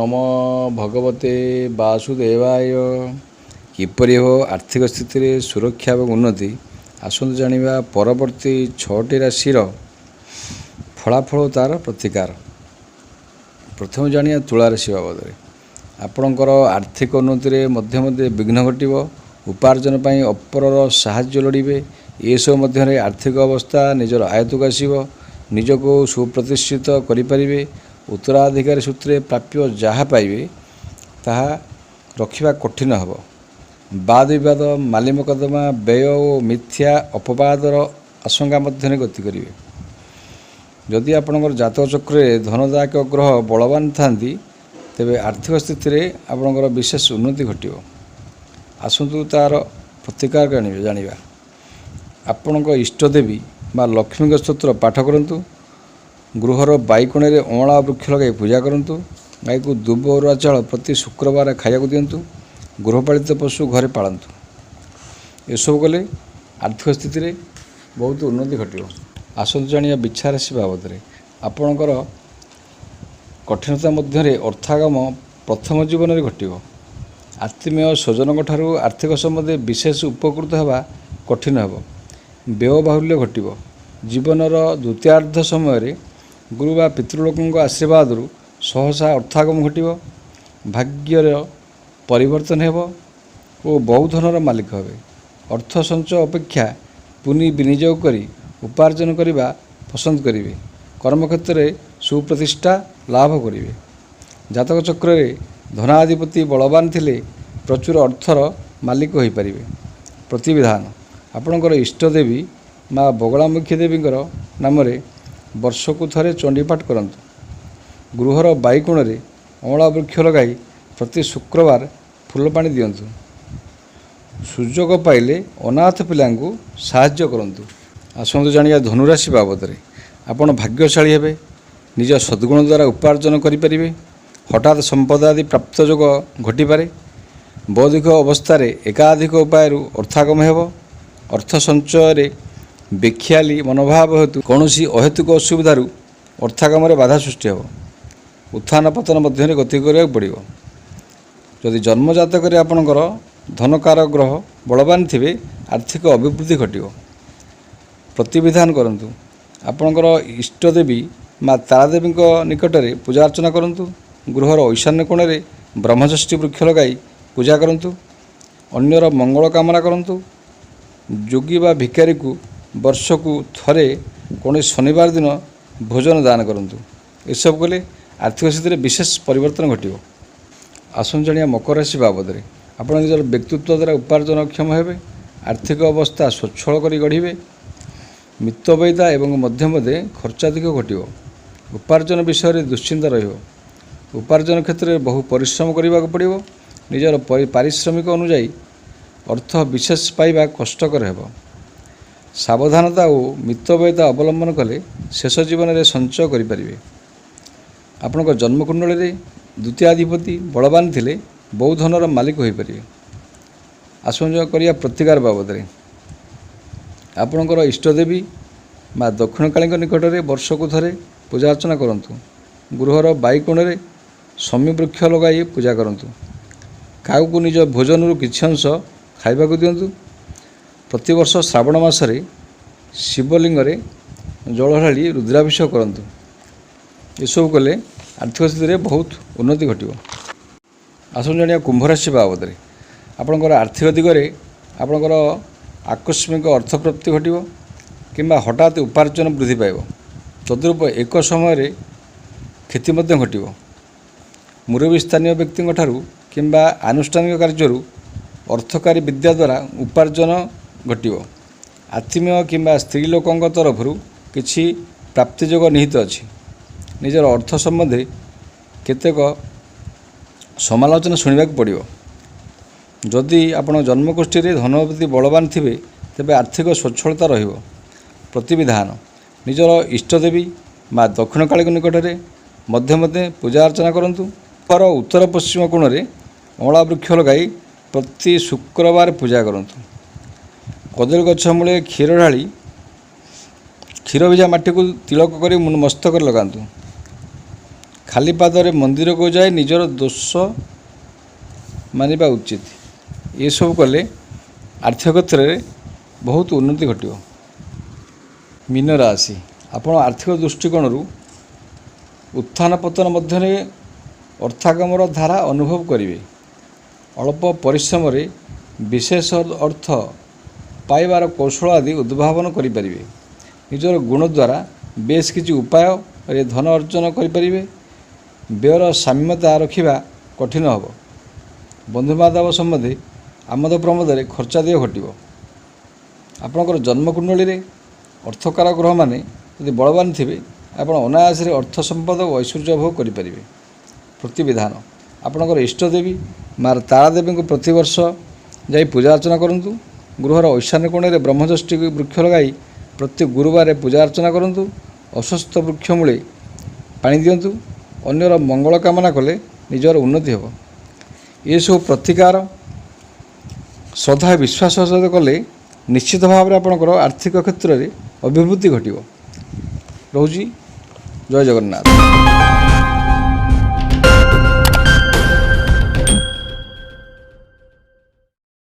नमो भगवते वासुदेवाय। किपरि हो आर्थिक स्थिति रे सुरक्षा और उन्नति आसतु जानिबा परवर्ती 6टी राशि फलाफल तार प्रतिकार। प्रथम जानिया तुला राशि बाबद आपणकर आर्थिक उन्नति रे मध्य मध्य विघ्न घटिव। उपार्जन पाई अपरर साहाय्य लोड़िबे। ये सब मध्य आर्थिक अवस्था निजर आयत्तक आसिब। निजको सुप्रतिष्ठित करिपारिबे। उत्तराधिकारी सूत्रे प्राप्य जहाँ पाइबे ताहा रखिबा कठिन हब। वाद विवाद माली मकदमा व्यय और मिथ्या अपवादर आशंका मध्य गति करिवे। जदि आपणकर जातक चक्रे धनदायक ग्रह बलवान थांती तेबे आर्थिक स्थिति रे आपणकर विशेष उन्नति घटिव। आसतु तार प्रतिकार जानिबा। आपणक इष्टदेवी बा लक्ष्मी स्तोत्र पाठ करंतु। गृहर बाईकोणे अँला वृक्ष लगे पूजा करूँ। गाई को दुब अरुआ चाउल प्रति शुक्रवार खाया दिंतु। गृहपालित पशु घरे पालतु। एसबू कले आर्थिक स्थिति रे बहुत उन्नति घटिव। आसतु जानिया बिछा राशि बाबद आपणकर कठिनता मध्य अर्थागम प्रथम जीवन में घटिव। आत्मीय स्वजन ठारू आर्थिक सम्बन्धे विशेष उपकृत होगा कठिन हेब। व्यय बाहुल्य घटिव। जीवनर द्वितीयार्ध समय गुरु बा पितृलोकों आशीर्वाद सहसा अर्थागम घटिव। भाग्यर परिवर्तन हेब और बहु धनर मालिक हेबे। अर्थ संचय अपेक्षा पुनि विनियोग करी उपार्जन करने पसंद करेंगे। कर्मक्षेत्र में सुप्रतिष्ठा लाभ करेंगे। जातक चक्र धनाधिपति बलवान थिले प्रचुर अर्थर मालिक हो पारे। प्रतिविधान आपणकर इष्टदेवी माँ बगलामुखी देवींकर नाम वर्षकु थरे चंडीपाठ करंतु। गृहर बाईकोण में अँला वृक्ष लगाई प्रति शुक्रवार फूल पानी दिंतु। सुजोग पाइले अनाथ पिलांकु साहाय्य करंतु। आसतु जानिया धनुराशि बाबद आपण भाग्यशाली हेबे। निज सद्गुण द्वारा उपार्जन करें। हठात संपद आदि प्राप्त जोग घटिपारे। बौद्धिक अवस्था एकाधिक उपाय अर्थागम हेब। अर्थ संचय बेखियाली मनोभाव हेतु कौन अहेतुक असुविधार अर्थागम बाधा सृष्टि हेब। उत्थान पतन मध्य गति करा पड़ो। जदि जन्मजातक आपणकर धनकार ग्रह बलवान थे आर्थिक अभिवृद्धि घटिव। प्रतिविधान करंतु। आपणकर इष्टदेवी माँ तारादेवी निकट में पूजा अर्चना करंतु। गृहर ईशान्य कोण में ब्रह्मषष्ठी वृक्ष लगाई पूजा करंतु। अन्यर मंगल कामना करंतु। जोगी बा भिकारी को वर्षकु थरे कौन शनिवार दिन भोजन दान करंतु। एसब कले आर्थिक स्थिति में विशेष परिवर्तन घटिव। आसन जानिया मकर राशि बाबद आप निजर व्यक्तित्व द्वारा उपार्जनक्षम हेबे। आर्थिक अवस्था स्वच्छल करी गढ़िबे। मितव्ययिता एवं मध्य मध्य खर्चाधिक घटिव। उपार्जन विषय में दुश्चिंता रहिबो। उपार्जन क्षेत्र में बहु परिश्रम करने पड़ो। निजर पारिश्रमिक अनुजाई अर्थ विशेष पाइबा कष्टकर हेब। सावधानता और मितव्ययिता अवलंबन कले शेष जीवन में संचय करें। आपणक जन्मकुंडली रे द्वितीयाधिपति बलवान थिले बहु धनर मालिक हो पारे। आसंजय करिया प्रतिकार बाबद आपणकर इष्टदेवी माँ दक्षिणकाली निकट में वर्षकु थरे पूजा अर्चना करंतु। गृहर बाईकोण में शमी वृक्ष लगाई पूजा करंतु। काऊ को निज भोजन किछि अंश खाइबाकु दियंतु। प्रतिवर्ष श्रावण मासरे शिवलिंग जल ढाली रुद्राभिषेक करंतु। एसबू कले आर्थिक स्थिति में बहुत उन्नति घटिव। आसन जानिया कुंभ राशि बाबद आपणकर आर्थिक दिगरे आपणकर आकस्मिक अर्थप्राप्ति घटिव किंबा हठात उपार्जन वृद्धि पाइब। तद्रूप एक समय क्षति मध्य घटिव। मुरबी स्थानीय व्यक्ति ठारू किंबा आनुष्ठानिक कार्य अर्थकारी विद्या द्वारा उपार्जन घटिव। आत्मीय किंबा स्त्री लोकों तरफ किछि प्राप्तिजोग निहित अछि। निजर अर्थ संबंधी केतेक समालोचना शुणा पड़ो। जदि आपण जन्मगोष्ठी धनपति बलवान थे तेबे आर्थिक स्वच्छलता रहिबो। प्रतिविधान निजर इष्टदेवी माँ दक्षिणकाली निकट में मध्य मध्य पूजा अर्चना करंतु। पर उत्तर पश्चिम कोण में अँला वृक्ष लगाई प्रति शुक्रवार पूजा करंतु। कदली गछ मूले क्षीर ढाली क्षीर भिजा माटी को तिलक कर मस्तक लगातु। खाली पादरे मंदिर को जाए निजर दोष मानिबा उचित। ये सब कले आर्थिक क्षेत्र में बहुत उन्नति घटिव। मीन राशि आपण आर्थिक दृष्टिकोण उत्थान पतन मध्य अर्थागमर धारा अनुभव करेंगे। अल्प परिश्रम रे विशेष अर्थ पाइबार कौशल आदि उद्भावन करें। निजर गुण द्वारा बेस किसी उपाय रे धन अर्जन करें। व्ययर साम्यता रखा कठिन हम। बंधुबांधव सम्बन्धी आमद प्रमोद में खर्चादेय घटव। आपणकर जन्मकुंडली रे अर्थकार ग्रह माने यदि बलवान थे आप अनायास अर्थ संपद और ऐश्वर्य भोग करें। प्रतिविधान आपणकर इष्टदेवी माँ तारादेवी को प्रतिवर्ष जा पूजा अर्चना करूँ। गृहर ईशान्य कोण में ब्रह्मजष्टि वृक्ष लगाई प्रति गुरुवार पूजा अर्चना करूँ। अस्वस्थ वृक्ष मूले पानी दिंतु। अन्यर मंगल कामना कले निजर उन्नति हो। ये सब प्रतिकार श्रद्धा विश्वास सहित कले निश्चित भाव में आपणकर आर्थिक क्षेत्र में अभिवृद्धि घटिव। रोजी जय जगन्नाथ।